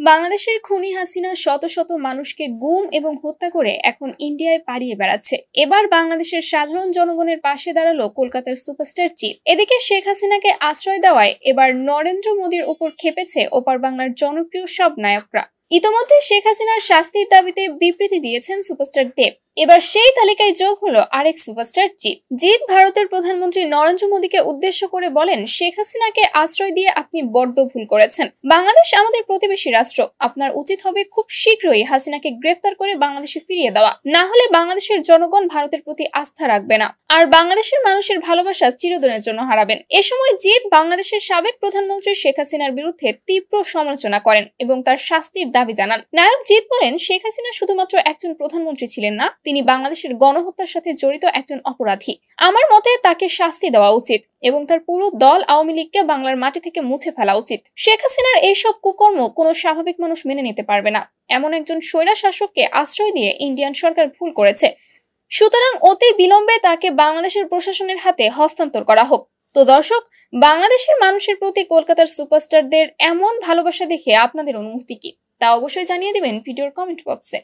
বাংলাদেশের খুনি হাসিনা শত শত মানুষকে গুম এবং হত্যা করে এখন ইন্ডিয়ায় পালিয়ে বেড়াচ্ছে। এবার বাংলাদেশের সাধারণ জনগণের পাশে দাঁড়ালো কলকাতার সুপারস্টার চিফ। এদিকে শেখ হাসিনাকে আশ্রয় দেওয়ায় এবার নরেন্দ্র মোদীর উপর ক্ষেপেছে ওপার বাংলার জনপ্রিয় সব নায়করা। ইতোমধ্যে শেখ হাসিনার শাস্তির দাবিতে বিবৃতি দিয়েছেন সুপারস্টার দেব। এবার সেই তালিকায় যোগ হলো আরেক সুপারস্টার জিৎ ভারতের প্রধানমন্ত্রী নরেন্দ্র মোদীকে উদ্দেশ্য করে বলেন, শেখ হাসিনাকে আশ্রয় দিয়ে আপনি বড্ড ভুল করেছেন। বাংলাদেশ আমাদের প্রতিবেশী রাষ্ট্র, আপনার উচিত হবে খুব শীঘ্রই হাসিনাকে গ্রেফতার করে বাংলাদেশে ফিরিয়ে দেওয়া, না হলে বাংলাদেশের জনগণ ভারতের প্রতি আস্থা রাখবে না, আর বাংলাদেশের মানুষের ভালোবাসা চিরদিনের জন্য হারাবেন। এ সময় জিৎ বাংলাদেশের সাবেক প্রধানমন্ত্রী শেখ হাসিনার বিরুদ্ধে তীব্র সমালোচনা করেন এবং তার শাস্তির দাবি জানান। নায়ক জিৎ বলেন, শেখ হাসিনা শুধুমাত্র একজন প্রধানমন্ত্রী ছিলেন না, তিনি বাংলাদেশের গণহত্যার সাথে জড়িত একজন অপরাধী। আমার মতে তাকে শাস্তি দেওয়া উচিত এবং তার পুরো দল আওয়ামী লীগকে বাংলার মাটি থেকে মুছে ফেলা উচিত। শেখ হাসিনার এইসব কুকর্ম কোনো স্বাভাবিক মানুষ মেনে নিতে পারবে না। এমন একজন স্বৈরা শাসককে আশ্রয় দিয়ে ইন্ডিয়ান সরকার ভুল করেছে। সুতরাং অতি বিলম্বে তাকে বাংলাদেশের প্রশাসনের হাতে হস্তান্তর করা হোক। তো দর্শক, বাংলাদেশের মানুষের প্রতি কলকাতার সুপারস্টারদের এমন ভালোবাসা দেখে আপনাদের অনুভূতি কি, তা অবশ্যই জানিয়ে দিবেন ভিডিওর কমেন্ট বক্সে।